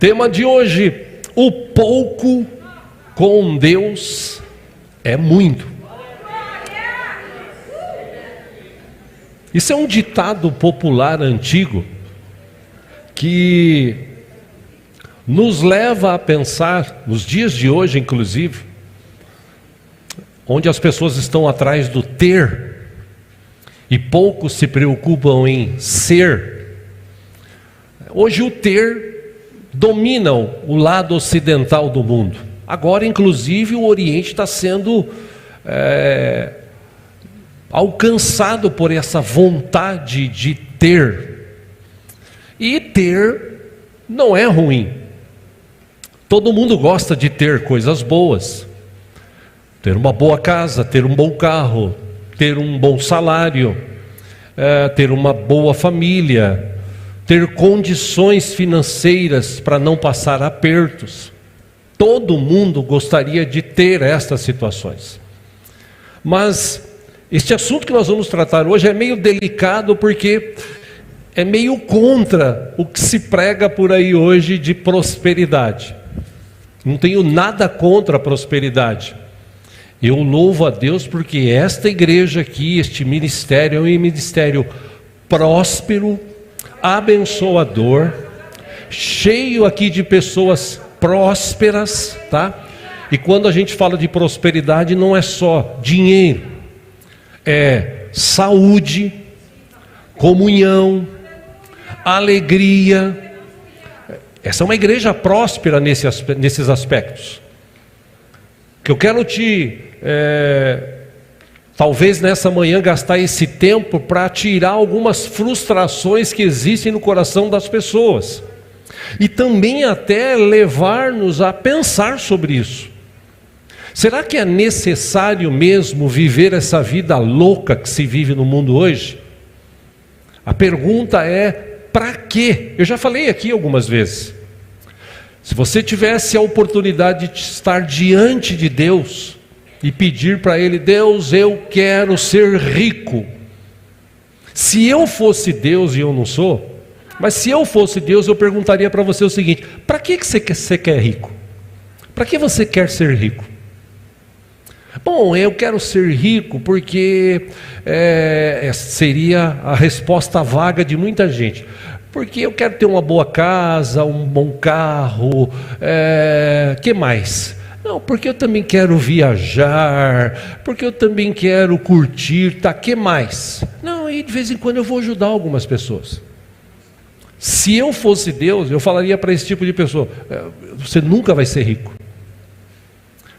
Tema de hoje: o pouco com Deus é muito. Isso é um ditado popular antigo que nos leva a pensar, nos dias de hoje inclusive, onde as pessoas estão atrás do ter e poucos se preocupam em ser. Hoje o ter domina o lado ocidental do mundo. Agora, inclusive, o Oriente está sendo alcançado por essa vontade de ter. E ter não é ruim. Todo mundo gosta de ter coisas boas. Ter uma boa casa, ter um bom carro, ter um bom salário, ter uma boa família, ter condições financeiras para não passar apertos. Todo mundo gostaria de ter estas situações. Mas este assunto que nós vamos tratar hoje é meio delicado, porque é meio contra o que se prega por aí hoje de prosperidade. Não tenho nada contra a prosperidade. Eu louvo a Deus porque esta igreja aqui, este ministério é um ministério próspero, abençoador, cheio aqui de pessoas prósperas, tá? E quando a gente fala de prosperidade, não é só dinheiro, é saúde, comunhão, alegria. Essa é uma igreja próspera nesses aspectos. Que eu quero talvez nessa manhã gastar esse tempo para tirar algumas frustrações que existem no coração das pessoas. E também até levar-nos a pensar sobre isso. Será que é necessário mesmo viver essa vida louca que se vive no mundo hoje? A pergunta é: para quê? Eu já falei aqui algumas vezes. Se você tivesse a oportunidade de estar diante de Deus e pedir para Ele: Deus, eu quero ser rico. Se eu fosse Deus, e eu não sou, mas se eu fosse Deus, eu perguntaria para você o seguinte: para que você quer rico? Para que você quer ser rico? Bom, eu quero ser rico porque seria a resposta vaga de muita gente. Porque eu quero ter uma boa casa, um bom carro, que mais? Não, porque eu também quero viajar, porque eu também quero curtir, tá? Que mais? Não, e de vez em quando eu vou ajudar algumas pessoas. Se eu fosse Deus, eu falaria para esse tipo de pessoa: você nunca vai ser rico.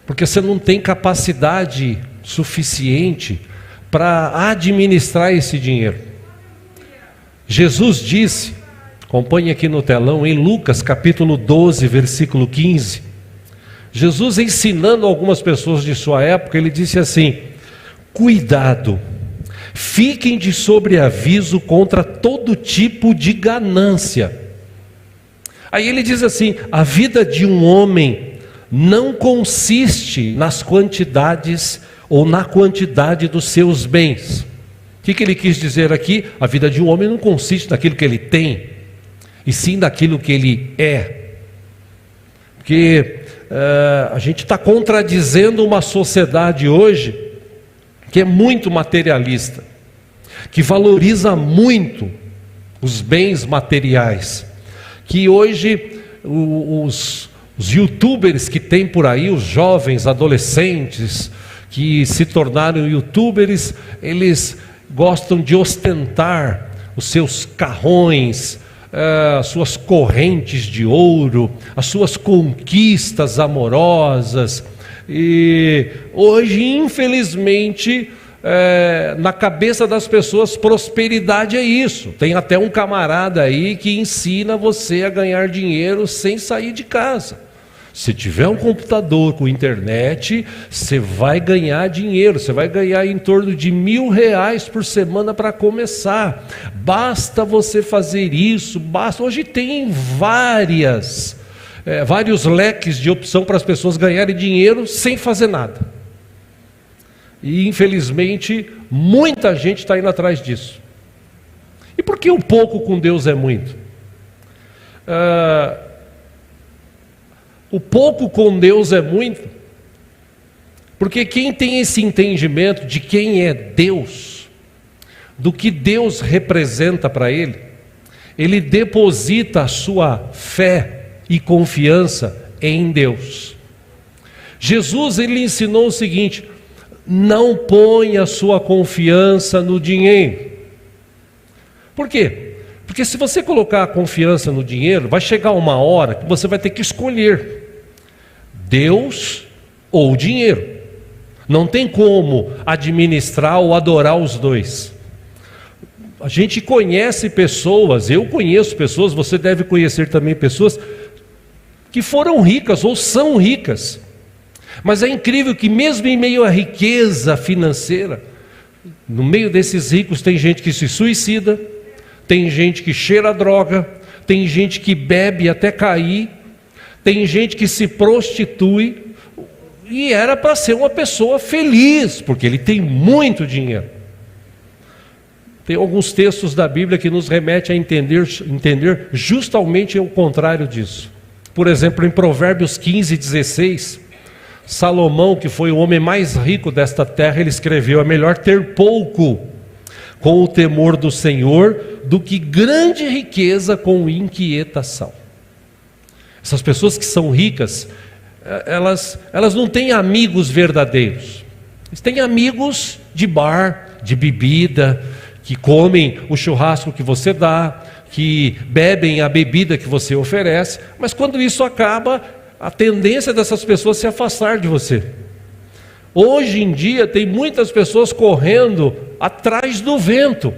Porque você não tem capacidade suficiente para administrar esse dinheiro. Jesus disse, acompanhe aqui no telão, em Lucas capítulo 12, versículo 15. Jesus, ensinando algumas pessoas de sua época, ele disse assim: cuidado, fiquem de sobreaviso contra todo tipo de ganância. Aí ele diz assim: a vida de um homem não consiste nas quantidades ou na quantidade dos seus bens. O que ele quis dizer aqui? A vida de um homem não consiste naquilo que ele tem, e sim naquilo que ele é. Porque a gente está contradizendo uma sociedade hoje que é muito materialista, que valoriza muito os bens materiais, que hoje os youtubers que tem por aí, os jovens, adolescentes que se tornaram youtubers, eles gostam de ostentar os seus carrões, as suas correntes de ouro, as suas conquistas amorosas. E hoje, infelizmente, na cabeça das pessoas, prosperidade é isso. Tem até um camarada aí que ensina você a ganhar dinheiro sem sair de casa. Se tiver um computador com internet, você vai ganhar dinheiro. Você vai ganhar em torno de R$1.000 por semana para começar. Basta você fazer isso. Basta. Hoje tem vários leques de opção para as pessoas ganharem dinheiro sem fazer nada. E infelizmente muita gente está indo atrás disso. E por que um pouco com Deus é muito? O pouco com Deus é muito. Porque quem tem esse entendimento de quem é Deus, do que Deus representa para ele, ele deposita a sua fé e confiança em Deus. Jesus, ele ensinou o seguinte: não ponha a sua confiança no dinheiro. Por quê? Porque se você colocar a confiança no dinheiro, vai chegar uma hora que você vai ter que escolher Deus ou dinheiro. Não tem como administrar ou adorar os dois. A gente conhece pessoas, eu conheço pessoas, você deve conhecer também pessoas que foram ricas ou são ricas. Mas é incrível que mesmo em meio à riqueza financeira, no meio desses ricos tem gente que se suicida, tem gente que cheira droga, tem gente que bebe até cair, tem gente que se prostitui, e era para ser uma pessoa feliz, porque ele tem muito dinheiro. Tem alguns textos da Bíblia que nos remetem a entender justamente o contrário disso. Por exemplo, em Provérbios 15:16, Salomão, que foi o homem mais rico desta terra, ele escreveu: é melhor ter pouco com o temor do Senhor do que grande riqueza com inquietação. Essas pessoas que são ricas, elas não têm amigos verdadeiros. Eles têm amigos de bar, de bebida, que comem o churrasco que você dá, que bebem a bebida que você oferece, mas quando isso acaba, a tendência dessas pessoas é se afastar de você. Hoje em dia tem muitas pessoas correndo atrás do vento.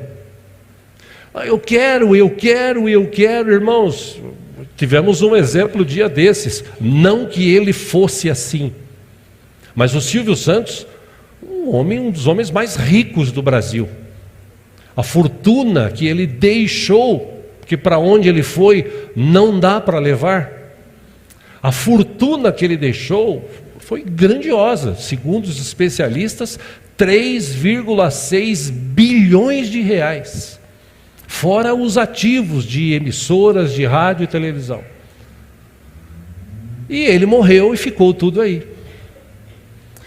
Eu quero, irmãos. Tivemos um exemplo dia desses, não que ele fosse assim, mas o Silvio Santos, um dos homens mais ricos do Brasil. A fortuna que ele deixou, que para onde ele foi não dá para levar. A fortuna que ele deixou foi grandiosa, segundo os especialistas, 3,6 bilhões de reais, fora os ativos de emissoras de rádio e televisão. E ele morreu e ficou tudo aí.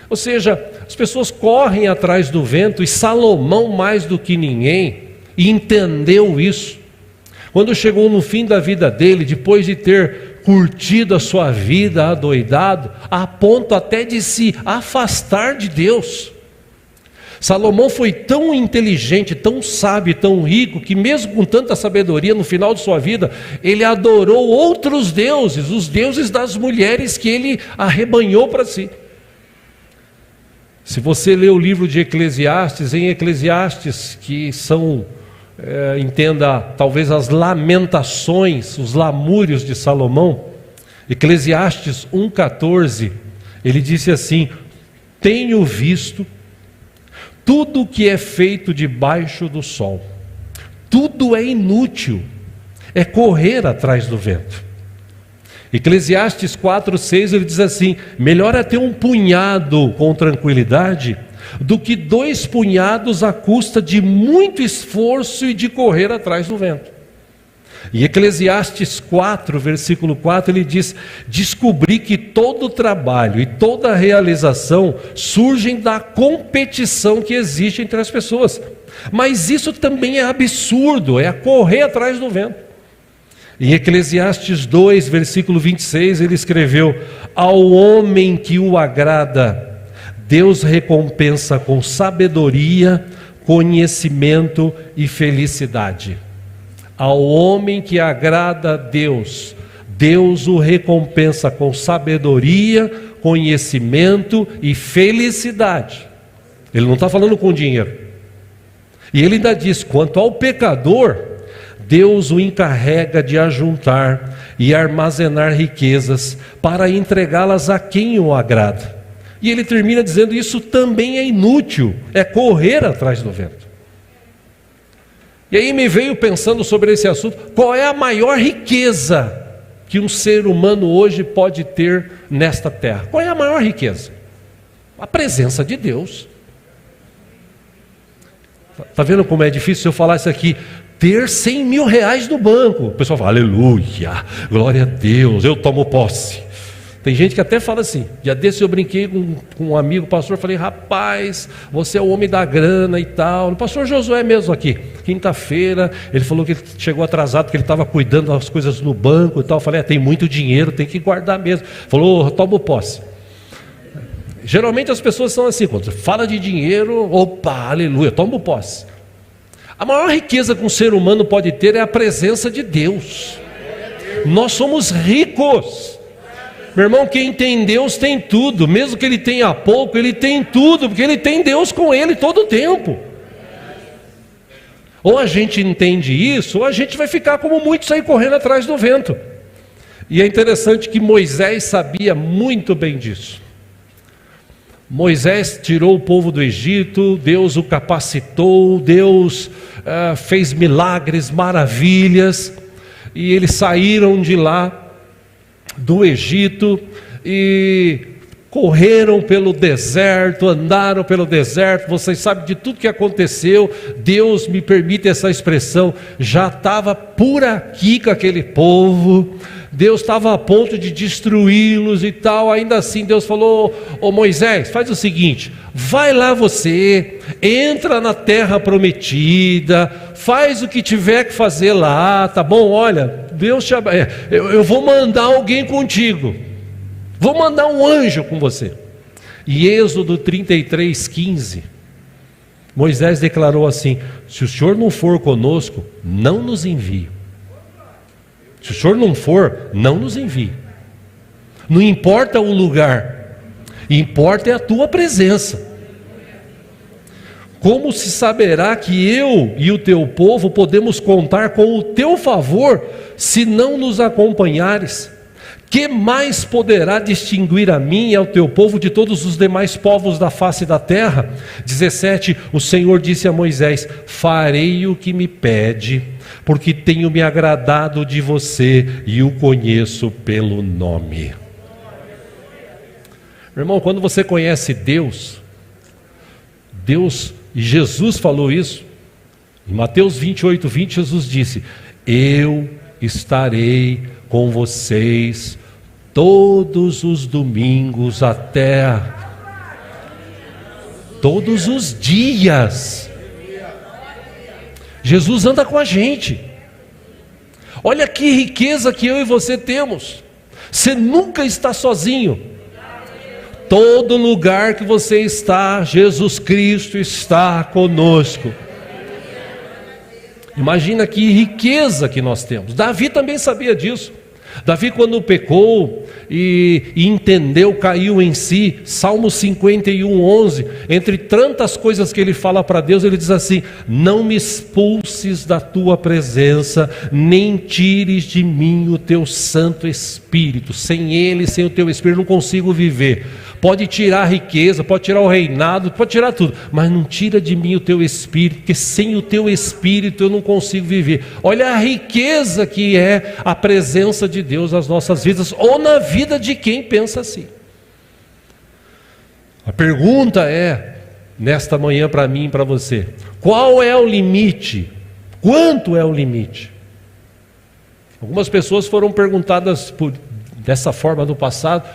Ou seja, as pessoas correm atrás do vento, e Salomão, mais do que ninguém, entendeu isso. Quando chegou no fim da vida dele, depois de ter curtido a sua vida adoidado, a ponto até de se afastar de Deus. Salomão foi tão inteligente, tão sábio, tão rico, que mesmo com tanta sabedoria, no final de sua vida, ele adorou outros deuses, os deuses das mulheres que ele arrebanhou para si. Se você lê o livro de Eclesiastes, em Eclesiastes, que são, entenda, talvez as lamentações, os lamúrios de Salomão, Eclesiastes 1,14, ele disse assim: tenho visto tudo o que é feito debaixo do sol, tudo é inútil, é correr atrás do vento. Eclesiastes 4,6, ele diz assim: melhor é ter um punhado com tranquilidade do que 2 punhados à custa de muito esforço e de correr atrás do vento. E Eclesiastes 4, versículo 4, ele diz: descobri que todo trabalho e toda realização surgem da competição que existe entre as pessoas, mas isso também é absurdo, é a correr atrás do vento. Em Eclesiastes 2, versículo 26, ele escreveu: ao homem que o agrada, Deus recompensa com sabedoria, conhecimento e felicidade. Ao homem que agrada a Deus, Deus o recompensa com sabedoria, conhecimento e felicidade. Ele não está falando com dinheiro. E ele ainda diz: quanto ao pecador, Deus o encarrega de ajuntar e armazenar riquezas para entregá-las a quem o agrada. E ele termina dizendo: isso também é inútil, é correr atrás do vento. E aí me veio pensando sobre esse assunto: qual é a maior riqueza que um ser humano hoje pode ter nesta terra? Qual é a maior riqueza? A presença de Deus. Está vendo como é difícil se eu falar isso aqui? Ter 100 mil reais no banco. O pessoal fala: aleluia, glória a Deus, eu tomo posse. Tem gente que até fala assim, dia desse eu brinquei com um amigo pastor, falei, rapaz, você é o homem da grana e tal. O pastor Josué mesmo aqui, quinta-feira, ele falou que ele chegou atrasado, porque ele estava cuidando das coisas no banco e tal. Eu falei, tem muito dinheiro, tem que guardar mesmo. Falou, toma posse. Geralmente as pessoas são assim, quando fala de dinheiro, opa, aleluia, toma posse. A maior riqueza que um ser humano pode ter é a presença de Deus. Nós somos ricos. Meu irmão, quem tem Deus tem tudo. Mesmo que ele tenha pouco, ele tem tudo, porque ele tem Deus com ele todo o tempo. Ou a gente entende isso, ou a gente vai ficar como muitos aí correndo atrás do vento. E é interessante que Moisés sabia muito bem disso. Moisés tirou o povo do Egito, Deus o capacitou, Deus fez milagres, maravilhas, e eles saíram de lá, do Egito, e correram pelo deserto, andaram pelo deserto. Vocês sabem de tudo que aconteceu. Deus, me permite essa expressão, já estava por aqui com aquele povo. Deus estava a ponto de destruí-los e tal. Ainda assim Deus falou, ô Moisés, faz o seguinte, vai lá você, entra na terra prometida, faz o que tiver que fazer lá, tá bom? Olha, Deus eu vou mandar alguém contigo, vou mandar um anjo com você. E Êxodo 33:15, Moisés declarou assim, se o Senhor não for conosco, não nos envie. Se o Senhor não for, não nos envie. Não importa o lugar, importa é a tua presença. Como se saberá que eu e o teu povo podemos contar com o teu favor, se não nos acompanhares? Que mais poderá distinguir a mim e ao teu povo de todos os demais povos da face da terra? 17, o Senhor disse a Moisés, farei o que me pede, porque tenho me agradado de você e o conheço pelo nome. Meu irmão, quando você conhece Deus, e Jesus falou isso, em Mateus 28:20, Jesus disse, eu estarei com vocês todos os domingos até todos os dias. Jesus anda com a gente. Olha que riqueza que eu e você temos. Você nunca está sozinho. Todo lugar que você está, Jesus Cristo está conosco. Imagina que riqueza que nós temos. Davi também sabia disso. Davi, quando pecou e entendeu, caiu em si. Salmo 51:11, entre tantas coisas que ele fala para Deus, ele diz assim, não me expulses da tua presença, nem tires de mim o teu Santo Espírito. Sem ele, sem o teu Espírito, não consigo viver. Pode tirar a riqueza, pode tirar o reinado, pode tirar tudo, mas não tira de mim o teu Espírito, porque sem o teu Espírito eu não consigo viver. Olha a riqueza que é a presença de Deus nas nossas vidas, ou na vida de quem pensa assim. A pergunta é, nesta manhã para mim e para você, qual é o limite? Quanto é o limite? Algumas pessoas foram perguntadas dessa forma no passado,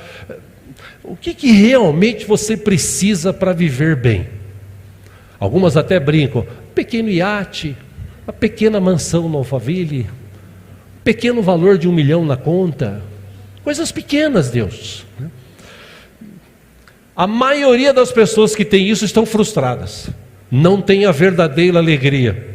o que realmente você precisa para viver bem? Algumas até brincam, um pequeno iate, uma pequena mansão no Alphaville, pequeno valor de 1 milhão na conta, coisas pequenas, Deus. A maioria das pessoas que tem isso estão frustradas, não tem a verdadeira alegria.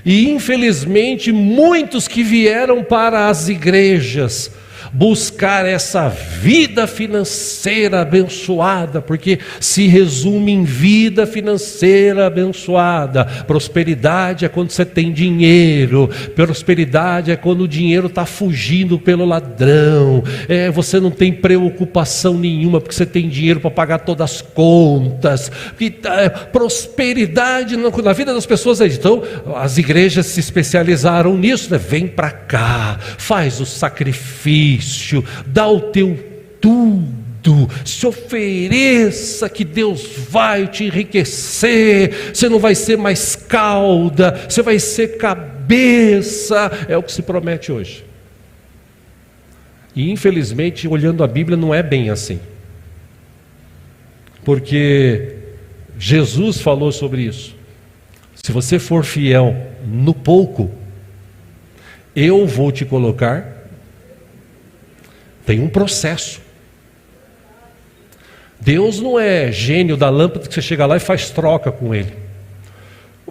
E infelizmente muitos que vieram para as igrejas buscar essa vida financeira abençoada, porque se resume em vida financeira abençoada. Prosperidade é quando você tem dinheiro, prosperidade é quando o dinheiro está fugindo pelo ladrão, você não tem preocupação nenhuma, porque você tem dinheiro para pagar todas as contas. Prosperidade na vida das pessoas. Então as igrejas se especializaram nisso, né? Vem para cá, faz o sacrifício, dá o teu tudo, se ofereça que Deus vai te enriquecer, você não vai ser mais cauda, você vai ser cabeça, é o que se promete hoje. E infelizmente, olhando a Bíblia, não é bem assim. Porque Jesus falou sobre isso. Se você for fiel no pouco, eu vou te colocar. Tem um processo. Deus não é gênio da lâmpada que você chega lá e faz troca com ele.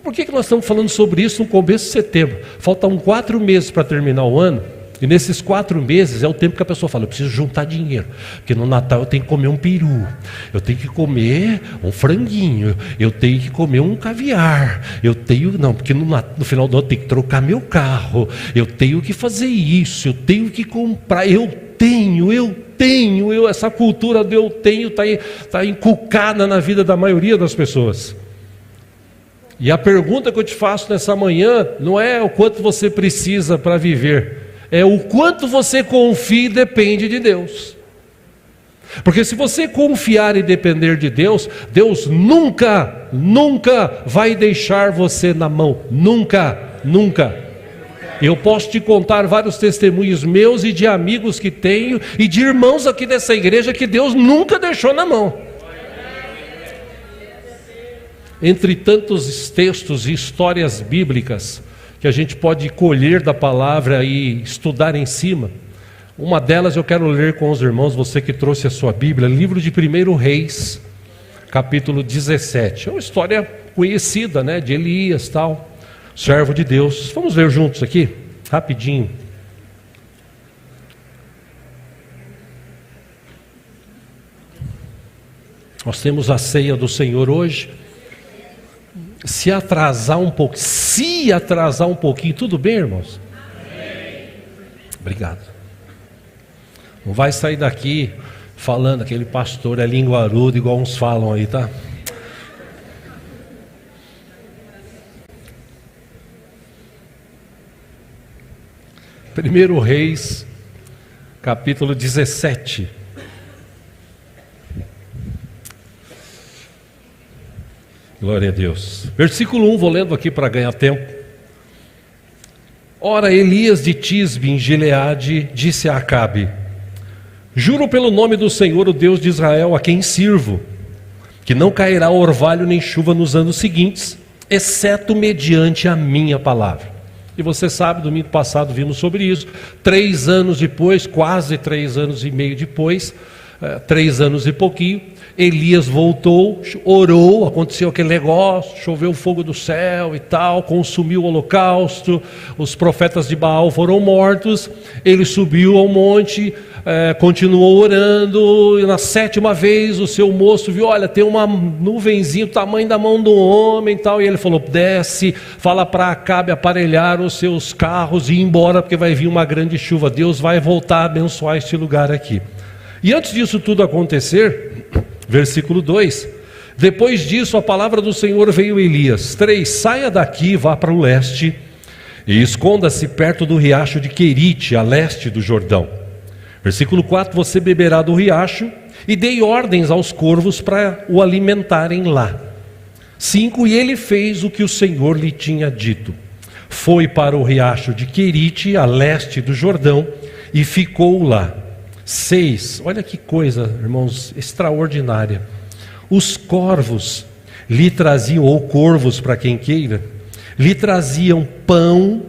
Por que nós estamos falando sobre isso no começo de setembro? Faltam 4 meses para terminar o ano. E nesses 4 meses é o tempo que a pessoa fala: eu preciso juntar dinheiro, porque no Natal eu tenho que comer um peru, eu tenho que comer um franguinho, eu tenho que comer um caviar, porque no final do ano eu tenho que trocar meu carro, eu tenho que fazer isso, eu tenho que comprar, essa cultura do eu tenho está inculcada na vida da maioria das pessoas. E a pergunta que eu te faço nessa manhã não é o quanto você precisa para viver, é o quanto você confia e depende de Deus. Porque se você confiar e depender de Deus, Deus nunca vai deixar você na mão. Nunca. Eu posso te contar vários testemunhos meus e de amigos que tenho e de irmãos aqui dessa igreja que Deus nunca deixou na mão. Entre tantos textos e histórias bíblicas que a gente pode colher da palavra e estudar em cima, uma delas eu quero ler com os irmãos, você que trouxe a sua Bíblia, livro de 1 Reis, capítulo 17. É uma história conhecida, né, de Elias, tal, servo de Deus. Vamos ler juntos aqui, rapidinho. Nós temos a ceia do Senhor hoje. Se atrasar um pouquinho, tudo bem, irmãos? Amém. Obrigado. Não vai sair daqui falando aquele pastor é linguarudo, igual uns falam aí, tá? Primeiro Reis, capítulo 17. Glória a Deus. Versículo 1, vou lendo aqui para ganhar tempo. Ora, Elias de Tisbe, em Gileade, disse a Acabe: juro pelo nome do Senhor, o Deus de Israel, a quem sirvo, que não cairá orvalho nem chuva nos anos seguintes, exceto mediante a minha palavra. E você sabe, domingo passado vimos sobre isso. 3 anos depois, quase 3 anos e meio depois, 3 anos e pouquinho, Elias voltou, orou, aconteceu aquele negócio, choveu fogo do céu e tal, consumiu o holocausto, os profetas de Baal foram mortos, ele subiu ao monte, continuou orando, e na 7ª vez o seu moço viu, olha, tem uma nuvenzinha do tamanho da mão do homem e tal, e ele falou: desce, fala para Acabe aparelhar os seus carros e ir embora, porque vai vir uma grande chuva, Deus vai voltar a abençoar este lugar aqui. E antes disso tudo acontecer, versículo 2, depois disso a palavra do Senhor veio a Elias: 3, saia daqui, vá para o leste e esconda-se perto do riacho de Querite, a leste do Jordão. Versículo 4, você beberá do riacho, e dei ordens aos corvos para o alimentarem lá. 5, e ele fez o que o Senhor lhe tinha dito, foi para o riacho de Querite, a leste do Jordão, e ficou lá. 6, olha que coisa, irmãos, extraordinária. Os corvos lhe traziam, ou corvos para quem queira, lhe traziam pão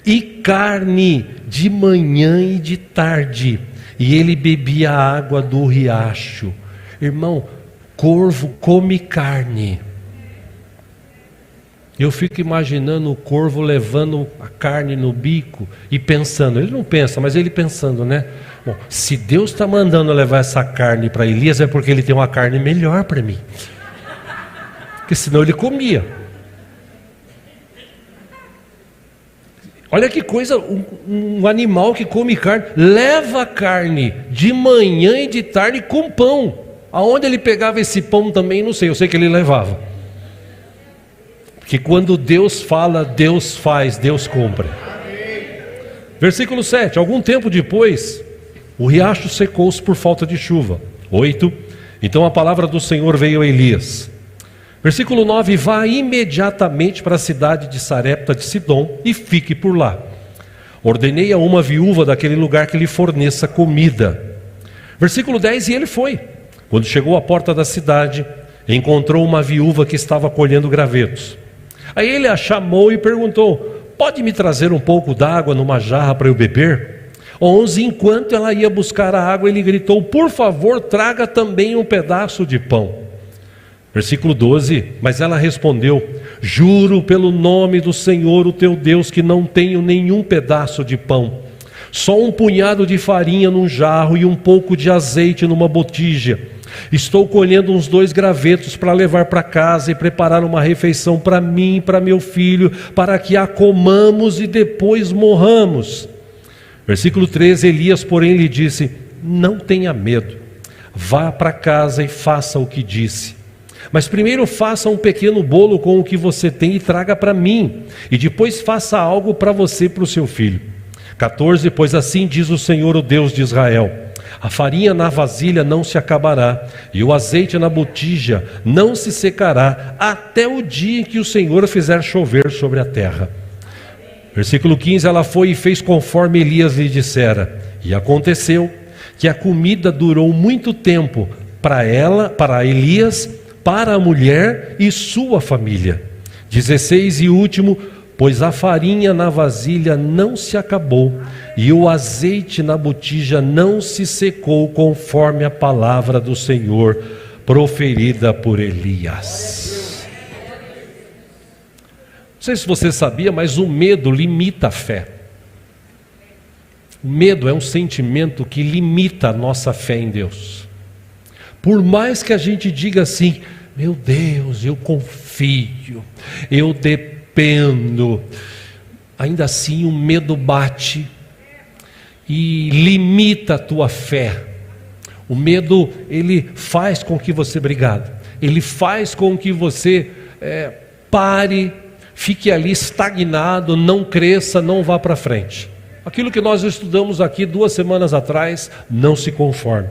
e carne de manhã e de tarde, e ele bebia a água do riacho. Irmão, corvo come carne. Eu fico imaginando o corvo levando a carne no bico e pensando, ele não pensa, mas ele pensando, né? Bom, se Deus está mandando levar essa carne para Elias, é porque ele tem uma carne melhor para mim, porque senão ele comia. Olha que coisa, um animal que come carne, leva carne de manhã e de tarde com pão. Aonde ele pegava esse pão também, não sei, eu sei que ele levava. Porque quando Deus fala, Deus faz, Deus cumpre. Versículo 7, algum tempo depois, o riacho secou-se por falta de chuva. 8, então a palavra do Senhor veio a Elias. Versículo 9, vá imediatamente para a cidade de Sarepta de Sidom e fique por lá. Ordenei a uma viúva daquele lugar que lhe forneça comida. Versículo 10, e ele foi. Quando chegou à porta da cidade, encontrou uma viúva que estava colhendo gravetos. Aí ele a chamou e perguntou: pode me trazer um pouco d'água numa jarra para eu beber? 11, enquanto ela ia buscar a água, ele gritou: por favor, traga também um pedaço de pão. Versículo 12, mas ela respondeu: juro pelo nome do Senhor, o teu Deus, que não tenho nenhum pedaço de pão, só um punhado de farinha num jarro e um pouco de azeite numa botija. Estou colhendo uns 2 gravetos para levar para casa e preparar uma refeição para mim e para meu filho, para que a comamos e depois morramos. Versículo 13, Elias, porém, lhe disse: não tenha medo, vá para casa e faça o que disse. Mas primeiro faça um pequeno bolo com o que você tem e traga para mim, e depois faça algo para você e para o seu filho. 14, pois assim diz o Senhor, o Deus de Israel: a farinha na vasilha não se acabará, e o azeite na botija não se secará, até o dia em que o Senhor fizer chover sobre a terra. Versículo 15, ela foi e fez conforme Elias lhe dissera, e aconteceu que a comida durou muito tempo para ela, para Elias, para a mulher e sua família. 16 e último, pois a farinha na vasilha não se acabou, e o azeite na botija não se secou, conforme a palavra do Senhor proferida por Elias. Não sei se você sabia, mas o medo limita a fé. O medo é um sentimento que limita a nossa fé em Deus. Por mais que a gente diga assim: meu Deus, eu confio, eu dependo, ainda assim o medo bate e limita a tua fé. O medo, ele faz com que você, obrigado, ele faz com que você pare, fique ali estagnado, não cresça, não vá para frente. Aquilo que nós estudamos aqui 2 semanas atrás, não se conforme.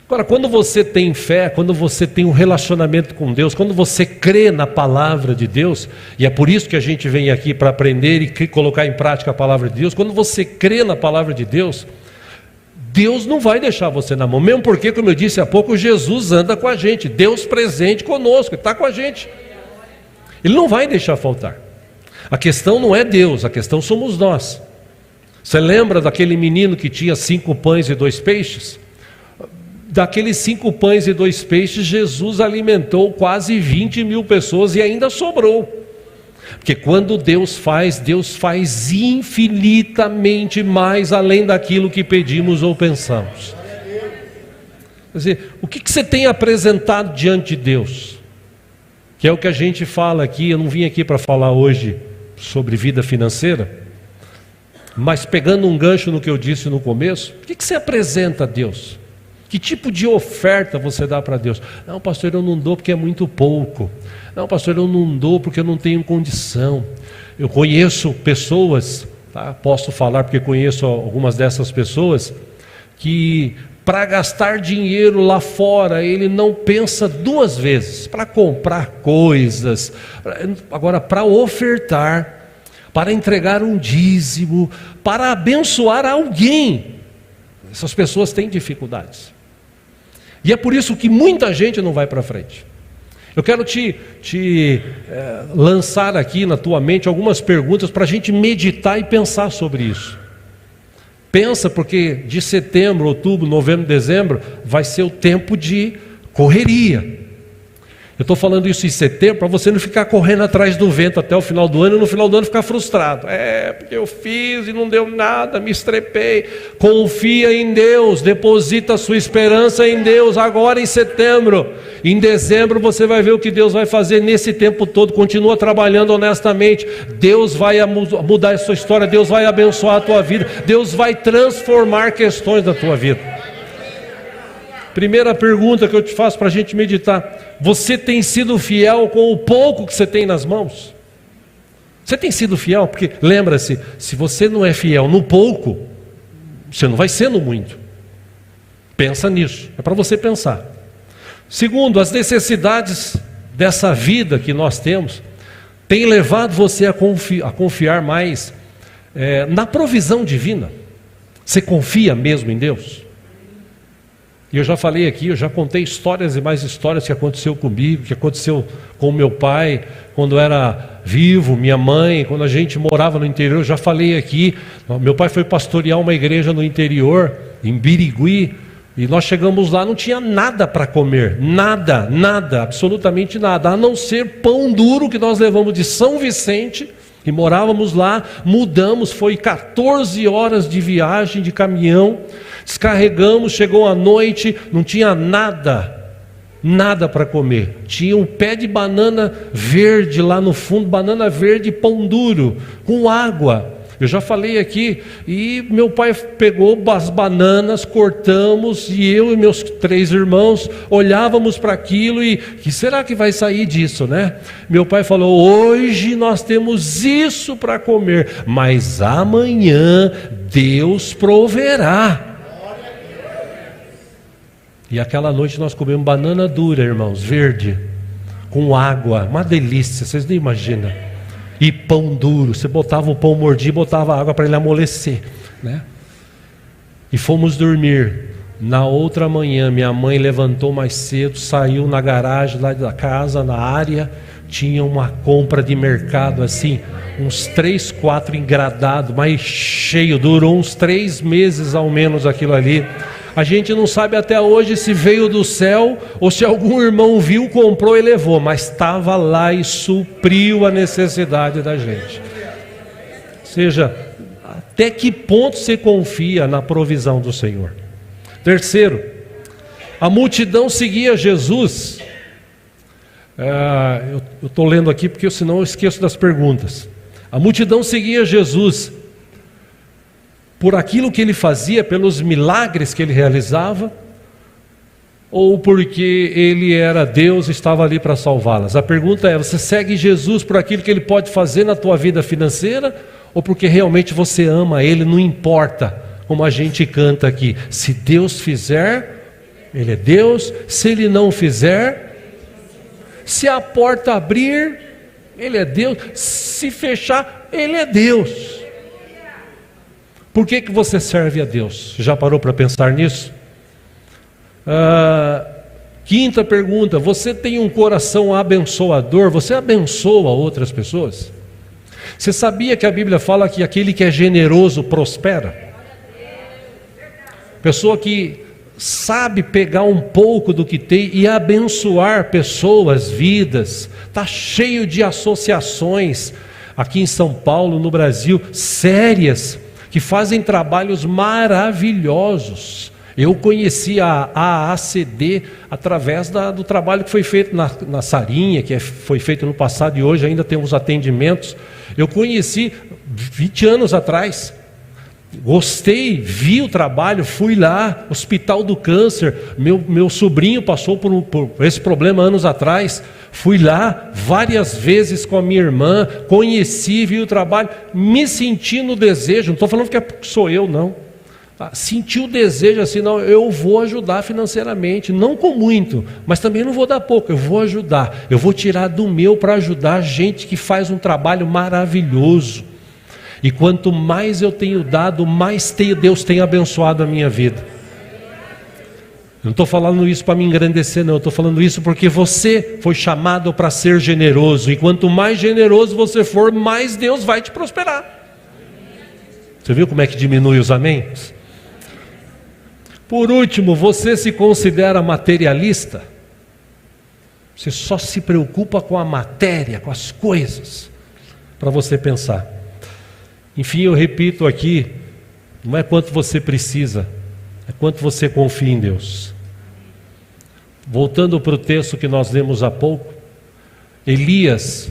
Agora, quando você tem fé, quando você tem um relacionamento com Deus, quando você crê na palavra de Deus, e é por isso que a gente vem aqui para aprender e colocar em prática a palavra de Deus, quando você crê na palavra de Deus, Deus não vai deixar você na mão, mesmo porque, como eu disse há pouco, Jesus anda com a gente, Deus presente conosco, está com a gente, Ele não vai deixar faltar. A questão não é Deus, a questão somos nós. Você lembra daquele menino que tinha 5 pães e 2 peixes? Daqueles 5 pães e 2 peixes, Jesus alimentou quase 20 mil pessoas e ainda sobrou. Porque quando Deus faz infinitamente mais além daquilo que pedimos ou pensamos. Quer dizer, o que você tem apresentado diante de Deus? Que é o que a gente fala aqui. Eu não vim aqui para falar hoje sobre vida financeira, mas pegando um gancho no que eu disse no começo, o que você apresenta a Deus? Que tipo de oferta você dá para Deus? Não, pastor, eu não dou porque é muito pouco. Não, pastor, eu não dou porque eu não tenho condição. Eu conheço pessoas, tá? Posso falar porque conheço algumas dessas pessoas, que para gastar dinheiro lá fora, ele não pensa 2 vezes para comprar coisas. Agora, para ofertar, para entregar um dízimo, para abençoar alguém, essas pessoas têm dificuldades. E é por isso que muita gente não vai para frente. Eu quero te lançar aqui na tua mente algumas perguntas para a gente meditar e pensar sobre isso. Pensa, porque de setembro, outubro, novembro, dezembro vai ser o tempo de correria. Eu estou falando isso em setembro para você não ficar correndo atrás do vento até o final do ano e no final do ano ficar frustrado. Porque eu fiz e não deu nada, me estrepei. Confia em Deus, deposita a sua esperança em Deus agora em setembro. Em dezembro você vai ver o que Deus vai fazer nesse tempo todo. Continua trabalhando honestamente. Deus vai mudar a sua história, Deus vai abençoar a tua vida, Deus vai transformar questões da tua vida. Primeira pergunta que eu te faço para a gente meditar: você tem sido fiel com o pouco que você tem nas mãos? Você tem sido fiel? Porque lembra-se, se você não é fiel no pouco, você não vai ser no muito. Pensa nisso, é para você pensar. Segundo, as necessidades dessa vida que nós têm levado você a confiar mais na provisão divina. Você confia mesmo em Deus? E eu já falei aqui, eu já contei histórias e mais histórias que aconteceu comigo, que aconteceu com meu pai, quando era vivo, minha mãe, quando a gente morava no interior. Eu já falei aqui, meu pai foi pastorear uma igreja no interior, em Birigui, e nós chegamos lá, não tinha nada para comer, nada, absolutamente nada, a não ser pão duro que nós levamos de São Vicente, e morávamos lá, mudamos, foi 14 horas de viagem de caminhão, descarregamos, chegou a noite, não tinha nada para comer. Tinha um pé de banana verde lá no fundo, banana verde e pão duro, com água. Eu já falei aqui, e meu pai pegou as bananas, cortamos, e eu e meus 3 irmãos olhávamos para aquilo e que será que vai sair disso, né? Meu pai falou: hoje nós temos isso para comer, mas amanhã Deus proverá. E aquela noite nós comemos banana dura, irmãos, verde, com água, uma delícia, vocês nem imaginam. E pão duro, você botava o pão, mordia e botava água para ele amolecer, né? E fomos dormir. Na outra manhã, minha mãe levantou mais cedo, saiu na garagem lá da casa, na área, tinha uma compra de mercado assim, uns 3, 4 engradados, mas cheio, durou uns 3 meses ao menos aquilo ali. A gente não sabe até hoje se veio do céu ou se algum irmão viu, comprou e levou, mas estava lá e supriu a necessidade da gente. Ou seja, até que ponto você confia na provisão do Senhor? Terceiro, a multidão seguia Jesus. Eu estou lendo aqui porque senão eu esqueço das perguntas. A multidão seguia Jesus por aquilo que ele fazia, pelos milagres que ele realizava, ou porque ele era Deus e estava ali para salvá-las? A pergunta é: você segue Jesus por aquilo que ele pode fazer na tua vida financeira, ou porque realmente você ama ele, não importa, como a gente canta aqui, se Deus fizer, ele é Deus, se ele não fizer, se a porta abrir, ele é Deus, se fechar, ele é Deus. Por que você serve a Deus? Já parou para pensar nisso? Quinta pergunta: você tem um coração abençoador? Você abençoa outras pessoas? Você sabia que a Bíblia fala que aquele que é generoso prospera? Pessoa que sabe pegar um pouco do que tem e abençoar pessoas, vidas, está cheio de associações aqui em São Paulo, no Brasil, sérias, que fazem trabalhos maravilhosos. Eu conheci a AACD através do trabalho que foi feito na Sarinha, que foi feito no passado e hoje ainda temos atendimentos. Eu conheci 20 anos atrás, gostei, vi o trabalho, fui lá, Hospital do Câncer, meu sobrinho passou por esse problema anos atrás, fui lá várias vezes com a minha irmã, conheci, vi o trabalho, me senti no desejo, não estou falando que sou eu não, senti o desejo assim, não, eu vou ajudar financeiramente, não com muito, mas também não vou dar pouco, eu vou ajudar, eu vou tirar do meu para ajudar gente que faz um trabalho maravilhoso. E quanto mais eu tenho dado, mais Deus tem abençoado a minha vida. Eu não estou falando isso para me engrandecer, não. Eu estou falando isso porque você foi chamado para ser generoso. E quanto mais generoso você for, mais Deus vai te prosperar. Você viu como é que diminui os améns? Por último, você se considera materialista? Você só se preocupa com a matéria, com as coisas, para você pensar. Enfim, eu repito aqui, não é quanto você precisa, é quanto você confia em Deus. Voltando para o texto que nós lemos há pouco, Elias,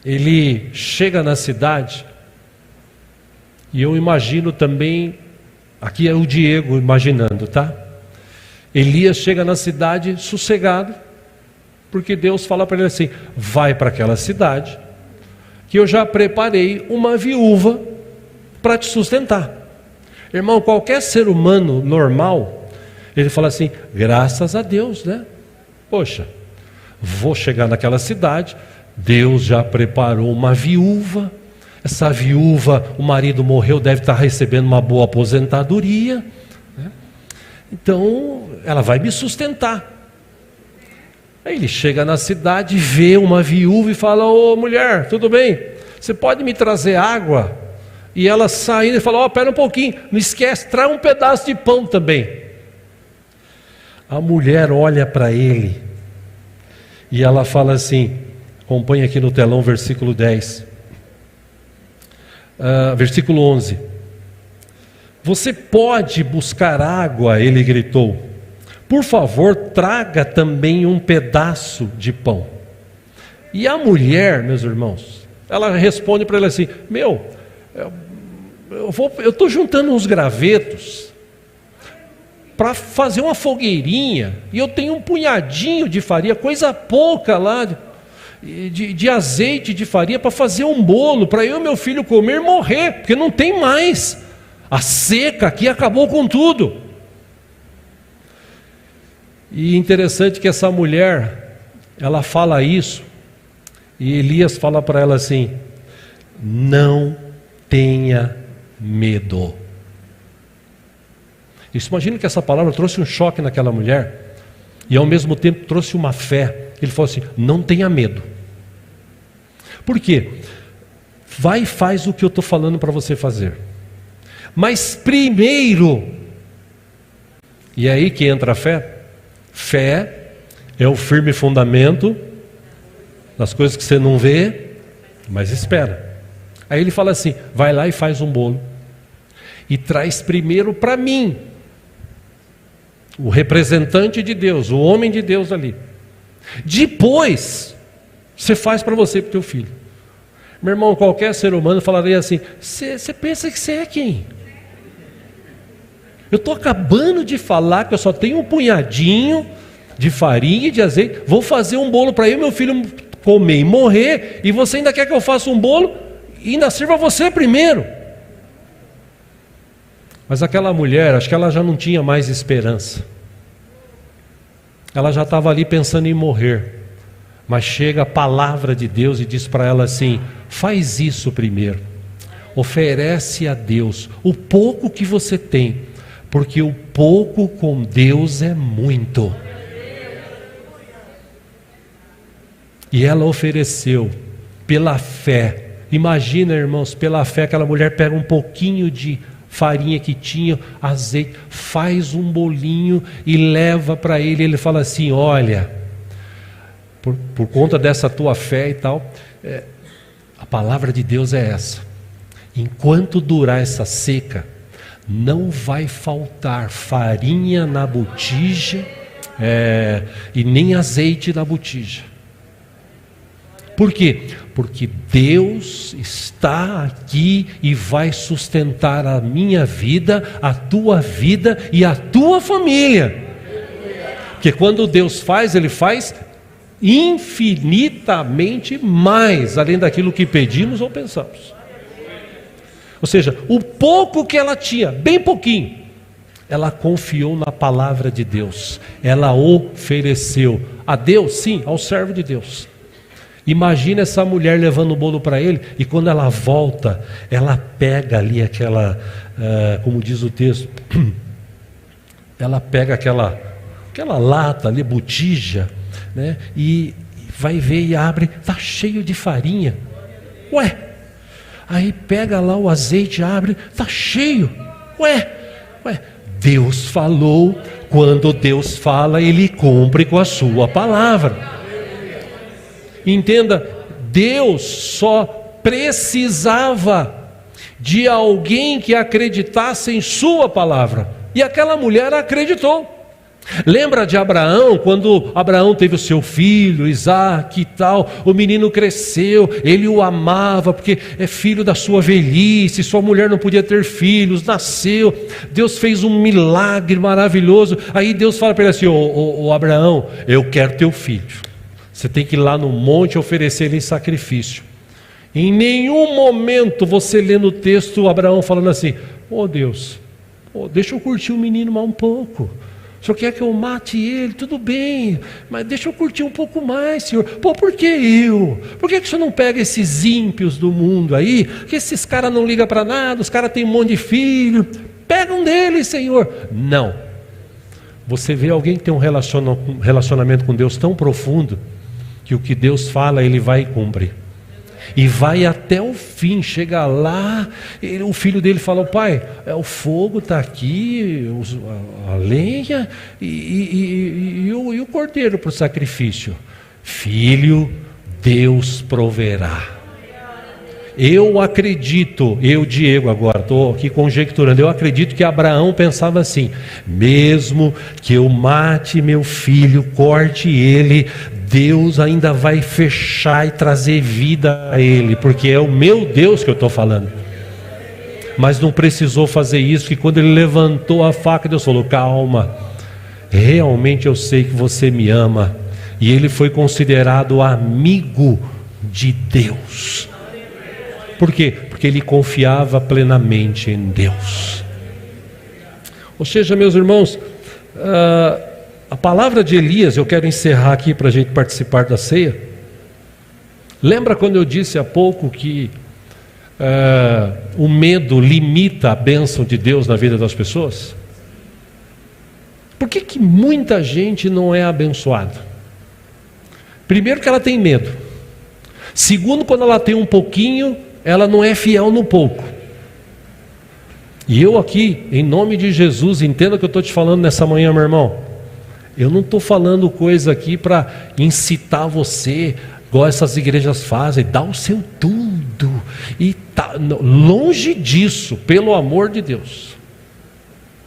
ele chega na cidade, e eu imagino também, aqui é o Diego imaginando, tá? Elias chega na cidade sossegado, porque Deus fala para ele assim: vai para aquela cidade, que eu já preparei uma viúva para te sustentar. Irmão, qualquer ser humano normal, ele fala assim: graças a Deus, né? Poxa, vou chegar naquela cidade, Deus já preparou uma viúva, Essa viúva, o marido morreu, deve estar recebendo uma boa aposentadoria, né? Então ela vai me sustentar. Aí ele chega na cidade, vê uma viúva e fala: ô mulher, tudo bem? Você pode me trazer água? E ela saindo e fala: ó, pera um pouquinho, não esquece, traz um pedaço de pão também. A mulher olha para ele e ela fala assim, acompanha aqui no telão versículo 10, versículo 11: você pode buscar água? Ele gritou. Por favor, traga também um pedaço de pão. E a mulher, meus irmãos, ela responde para ele assim: meu, eu estou juntando uns gravetos para fazer uma fogueirinha, e eu tenho um punhadinho de farinha, coisa pouca lá, de azeite de farinha, para fazer um bolo, para eu e meu filho comer e morrer, porque não tem mais. A seca aqui acabou com tudo. E interessante que essa mulher, ela fala isso, e Elias fala para ela assim: não tenha medo. Isso, imagina que essa palavra trouxe um choque naquela mulher, e ao mesmo tempo trouxe uma fé. Ele falou assim: não tenha medo. Por quê? Vai e faz o que eu estou falando para você fazer, mas primeiro, e é aí que entra a fé. Fé é o firme fundamento das coisas que você não vê, mas espera. Aí ele fala assim: vai lá e faz um bolo, e traz primeiro para mim, o representante de Deus, o homem de Deus ali. Depois você faz para você e para o teu filho. Meu irmão, qualquer ser humano falaria assim: você pensa que você é quem? Eu estou acabando de falar que eu só tenho um punhadinho de farinha e de azeite, vou fazer um bolo para eu e meu filho comer e morrer, e você ainda quer que eu faça um bolo e ainda sirva você primeiro. Mas aquela mulher, acho que ela já não tinha mais esperança. Ela já estava ali pensando em morrer. Mas chega a palavra de Deus e diz para ela assim: faz isso primeiro. Oferece a Deus o pouco que você tem, porque o pouco com Deus é muito. E ela ofereceu pela fé. Imagina, irmãos, pela fé aquela mulher pega um pouquinho de farinha que tinha, azeite, faz um bolinho e leva para ele. Ele fala assim: olha, por conta dessa tua fé e tal, a palavra de Deus é essa: enquanto durar essa seca, não vai faltar farinha na botija, e nem azeite na botija. Por quê? Porque Deus está aqui e vai sustentar a minha vida, a tua vida e a tua família. Porque quando Deus faz, Ele faz infinitamente mais, além daquilo que pedimos ou pensamos. Ou seja, o pouco que ela tinha, bem pouquinho, ela confiou na palavra de Deus. Ela ofereceu a Deus, sim, ao servo de Deus. Imagina essa mulher levando o bolo para ele, e quando ela volta, ela pega ali aquela, como diz o texto, ela pega aquela lata ali, botija, né? E vai ver e abre, está cheio de farinha. Ué, aí pega lá o azeite, abre, está cheio. Ué, Deus falou. Quando Deus fala, Ele cumpre com a sua palavra. Entenda, Deus só precisava de alguém que acreditasse em sua palavra, e aquela mulher acreditou. Lembra de Abraão, quando Abraão teve o seu filho, Isaque e tal, o menino cresceu, ele o amava, porque é filho da sua velhice, sua mulher não podia ter filhos, nasceu, Deus fez um milagre maravilhoso, aí Deus fala para ele assim: ô Abraão, eu quero teu filho, você tem que ir lá no monte oferecer ele em sacrifício. Em nenhum momento você lê no texto Abraão falando assim: Deus, deixa eu curtir o menino mais um pouco. O Senhor quer que eu mate ele? Tudo bem, mas deixa eu curtir um pouco mais, Senhor. Pô, por que eu? Por que o Senhor não pega esses ímpios do mundo aí? Que esses caras não ligam para nada, os caras têm um monte de filho. Pega um deles, Senhor. Não. Você vê alguém que tem um relacionamento com Deus tão profundo, que o que Deus fala, ele vai e cumpre. E vai até o fim, chega lá, o filho dele fala: pai, o fogo está aqui, a lenha e o cordeiro para o sacrifício. Filho, Deus proverá. Eu acredito, Diego agora, estou aqui conjecturando, eu acredito que Abraão pensava assim: mesmo que eu mate meu filho, corte ele, Deus ainda vai fechar e trazer vida a ele, porque é o meu Deus que eu estou falando. Mas não precisou fazer isso, que quando ele levantou a faca, Deus falou: calma, realmente eu sei que você me ama. E ele foi considerado amigo de Deus. Por quê? Porque ele confiava plenamente em Deus. Ou seja, meus irmãos, a palavra de Elias, eu quero encerrar aqui para a gente participar da ceia. Lembra quando eu disse há pouco que o medo limita a bênção de Deus na vida das pessoas? Por que muita gente não é abençoada? Primeiro, que ela tem medo. Segundo, quando ela tem um pouquinho, ela não é fiel no pouco. E eu aqui, em nome de Jesus, entenda o que eu estou te falando nessa manhã, meu irmão. Eu não estou falando coisa aqui para incitar você, igual essas igrejas fazem, dá o seu tudo. E tá, longe disso, pelo amor de Deus.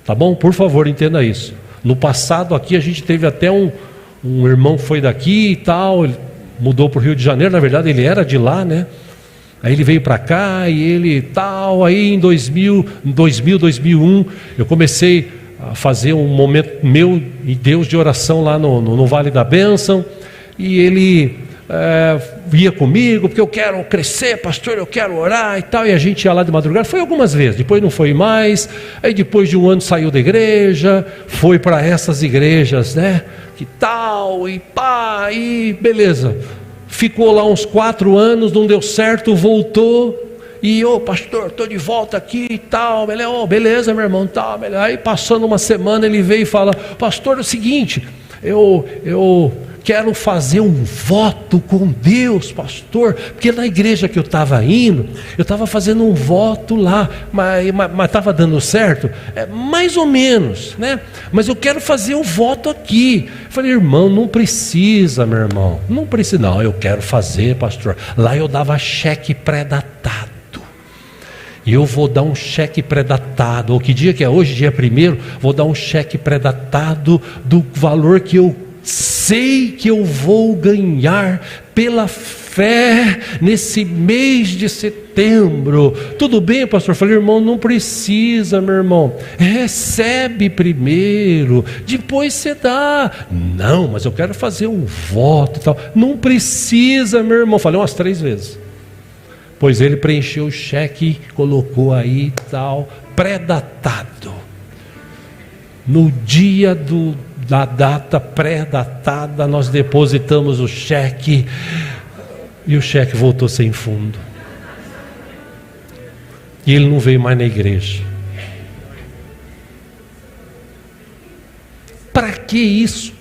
Tá bom? Por favor, entenda isso. No passado aqui a gente teve até um irmão que foi daqui e tal, ele mudou para o Rio de Janeiro, na verdade ele era de lá, né? Aí ele veio para cá e ele tal, aí em 2001, eu comecei a fazer um momento meu e Deus de oração lá no Vale da Bênção, e ele ia comigo, porque eu quero crescer, pastor, eu quero orar e tal, e a gente ia lá de madrugada, foi algumas vezes, depois não foi mais, aí depois de um ano saiu da igreja, foi para essas igrejas, né, que tal, e pá, e beleza. Ficou lá uns 4 anos, não deu certo, voltou. E pastor, estou de volta aqui e tal. Beleza, meu irmão, tal. Beleza. Aí passando uma semana ele veio e fala: pastor, é o seguinte, eu quero fazer um voto com Deus, pastor, porque na igreja que eu estava indo, eu estava fazendo um voto lá, mas estava dando certo, mais ou menos, né? Mas eu quero fazer um voto aqui. Eu falei: irmão, não precisa, meu irmão, não precisa. Não, eu quero fazer, pastor. Lá eu dava cheque pré-datado. E eu vou dar um cheque pré-datado, ou que dia que é hoje, dia 1º, vou dar um cheque pré-datado do valor que eu sei que eu vou ganhar pela fé nesse mês de setembro. Tudo bem, pastor? Eu falei: irmão, não precisa, meu irmão, recebe primeiro, depois você dá. Não, mas eu quero fazer um voto e tal. Não precisa, meu irmão. Falei umas 3 vezes. Pois ele preencheu o cheque, colocou aí e tal, pré-datado. No dia da data pré-datada, nós depositamos o cheque, e o cheque voltou sem fundo. E ele não veio mais na igreja. Para que isso?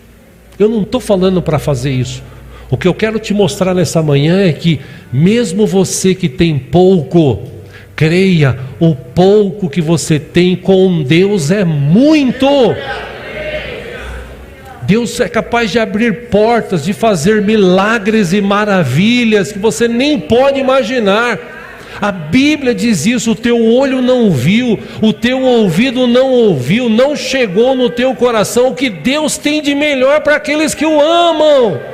Eu não estou falando para fazer isso. O que eu quero te mostrar nessa manhã é que, mesmo você que tem pouco, creia, o pouco que você tem com Deus é muito. Deus é capaz de abrir portas, de fazer milagres e maravilhas que você nem pode imaginar. A Bíblia diz isso: o teu olho não viu, o teu ouvido não ouviu, não chegou no teu coração o que Deus tem de melhor para aqueles que o amam.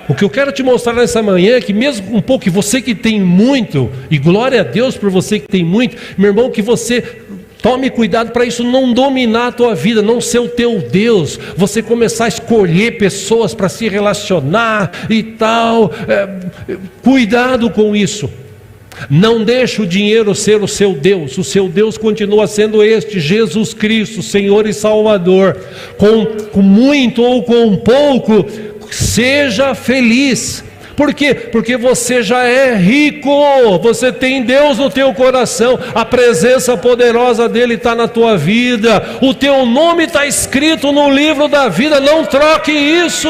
O que eu quero te mostrar nessa manhã é que, mesmo com um pouco, que você que tem muito, e glória a Deus por você que tem muito, meu irmão, que você tome cuidado para isso não dominar a tua vida, não ser o teu Deus, você começar a escolher pessoas para se relacionar e tal, cuidado com isso. Não deixe o dinheiro ser o seu Deus continua sendo este, Jesus Cristo, Senhor e Salvador. Com muito ou com pouco, seja feliz. Por quê? Porque você já é rico, você tem Deus no teu coração, a presença poderosa dele está na tua vida, o teu nome está escrito no livro da vida. Não troque isso.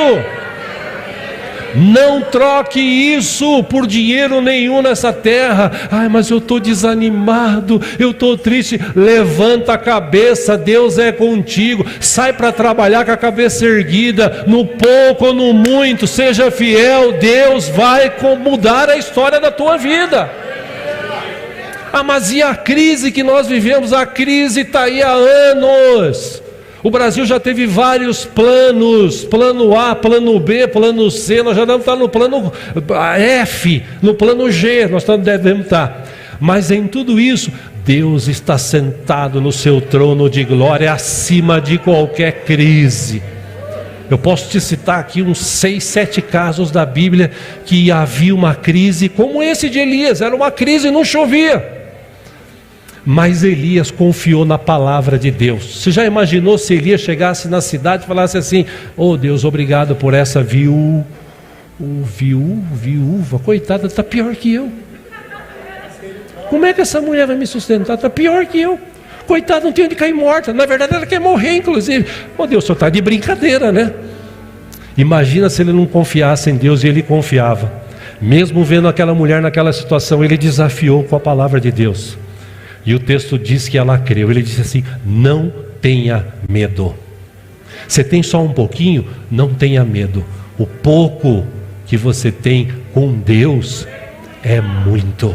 Não troque isso por dinheiro nenhum nessa terra. Ai, mas eu estou desanimado, eu estou triste. Levanta a cabeça, Deus é contigo. Sai para trabalhar com a cabeça erguida, no pouco ou no muito, seja fiel. Deus vai mudar a história da tua vida. Ah, mas e a crise que nós vivemos? A crise está aí há anos. O Brasil já teve vários planos, plano A, plano B, plano C, nós já devemos estar no plano F, no plano G, nós devemos estar. Mas em tudo isso, Deus está sentado no seu trono de glória, acima de qualquer crise. Eu posso te citar aqui uns 6, 7 casos da Bíblia que havia uma crise, como esse de Elias, era uma crise e não chovia. Mas Elias confiou na palavra de Deus. Você já imaginou se Elias chegasse na cidade e falasse assim: oh Deus, obrigado por essa viúva, coitada, está pior que eu. Como é que essa mulher vai me sustentar? Está pior que eu. Coitada, não tem onde cair morta. Na verdade ela quer morrer, inclusive. Oh Deus, o senhor está de brincadeira, né? Imagina se ele não confiasse em Deus, e ele confiava. Mesmo vendo aquela mulher naquela situação, ele desafiou com a palavra de Deus. E o texto diz que ela creu. Ele disse assim: não tenha medo. Você tem só um pouquinho? Não tenha medo. O pouco que você tem com Deus é muito.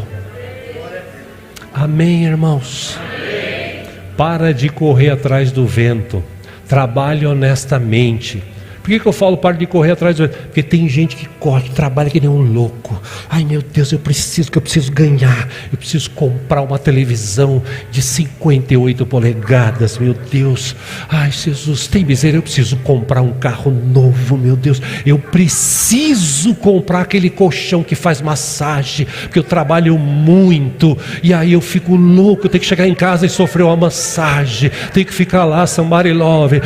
Amém, irmãos? Amém. Para de correr atrás do vento. Trabalhe honestamente. Por que eu falo para de correr atrás do vento? Porque tem gente que corre, que trabalha que nem um louco. Ai meu Deus, eu preciso ganhar. Eu preciso comprar uma televisão de 58 polegadas, meu Deus. Ai Jesus, tem miséria, eu preciso comprar um carro novo, meu Deus. Eu preciso comprar aquele colchão que faz massagem, porque eu trabalho muito. E aí eu fico louco, eu tenho que chegar em casa e sofrer uma massagem. Tenho que ficar lá, somebody love.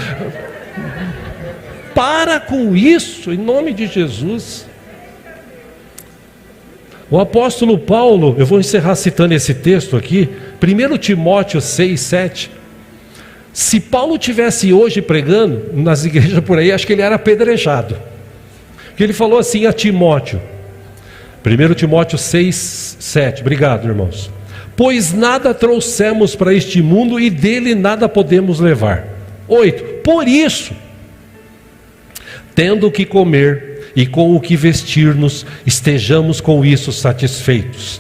Para com isso, em nome de Jesus. O apóstolo Paulo, eu vou encerrar citando esse texto aqui, 1 Timóteo 6, 7. Se Paulo tivesse hoje pregando nas igrejas por aí, acho que ele era apedrejado. Porque ele falou assim a Timóteo, 1 Timóteo 6, 7, obrigado irmãos. Pois nada trouxemos para este mundo e dele nada podemos levar. 8, por isso, tendo o que comer e com o que vestir-nos, estejamos com isso satisfeitos.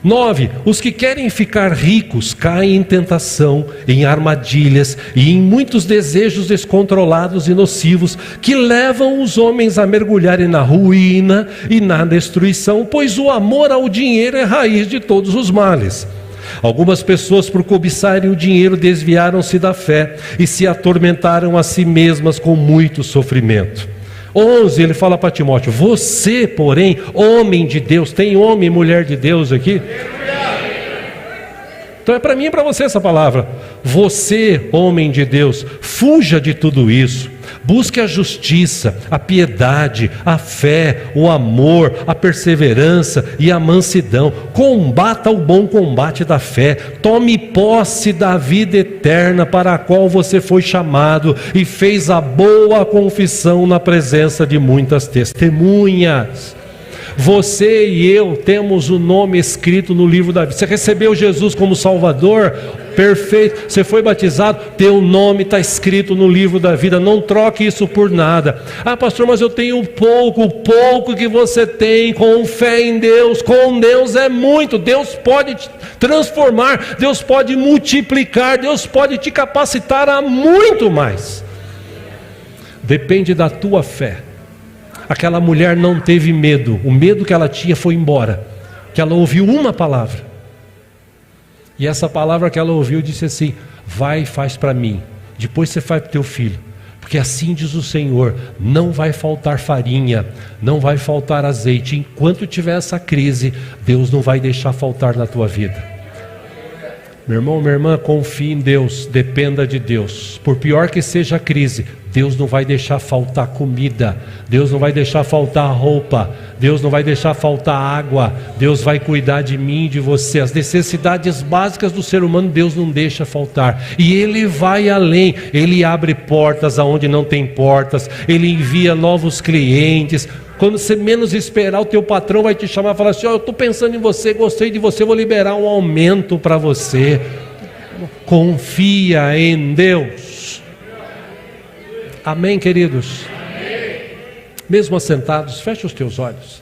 9. Os que querem ficar ricos caem em tentação, em armadilhas e em muitos desejos descontrolados e nocivos que levam os homens a mergulharem na ruína e na destruição, pois o amor ao dinheiro é raiz de todos os males. Algumas pessoas, por cobiçarem o dinheiro, desviaram-se da fé e se atormentaram a si mesmas com muito sofrimento. 11, ele fala para Timóteo: você, porém, homem de Deus. Tem homem e mulher de Deus aqui? Então é para mim e para você essa palavra. Você, homem de Deus, fuja de tudo isso. Busque a justiça, a piedade, a fé, o amor, a perseverança e a mansidão. Combata o bom combate da fé. Tome posse da vida eterna para a qual você foi chamado e fez a boa confissão na presença de muitas testemunhas. Você e eu temos o nome escrito no livro da vida. Você recebeu Jesus como Salvador? Perfeito. Você foi batizado? Teu nome está escrito no livro da vida. Não troque isso por nada. Ah pastor, mas eu tenho pouco. O pouco que você tem com fé em Deus, com Deus é muito. Deus pode te transformar, Deus pode multiplicar, Deus pode te capacitar a muito mais. Depende da tua fé. Aquela mulher não teve medo. O medo que ela tinha foi embora, que ela ouviu uma palavra. E essa palavra que ela ouviu disse assim: vai e faz para mim, depois você faz para o teu filho. Porque assim diz o Senhor, não vai faltar farinha, não vai faltar azeite. Enquanto tiver essa crise, Deus não vai deixar faltar na tua vida. Meu irmão, minha irmã, confie em Deus, dependa de Deus. Por pior que seja a crise, Deus não vai deixar faltar comida, Deus não vai deixar faltar roupa, Deus não vai deixar faltar água, Deus vai cuidar de mim e de você. As necessidades básicas do ser humano, Deus não deixa faltar. E Ele vai além, Ele abre portas aonde não tem portas, Ele envia novos clientes. Quando você menos esperar, o teu patrão vai te chamar e falar assim: eu estou pensando em você, gostei de você, vou liberar um aumento para você. Confia em Deus. Amém, queridos? Amém. Mesmo assentados, fecha os teus olhos.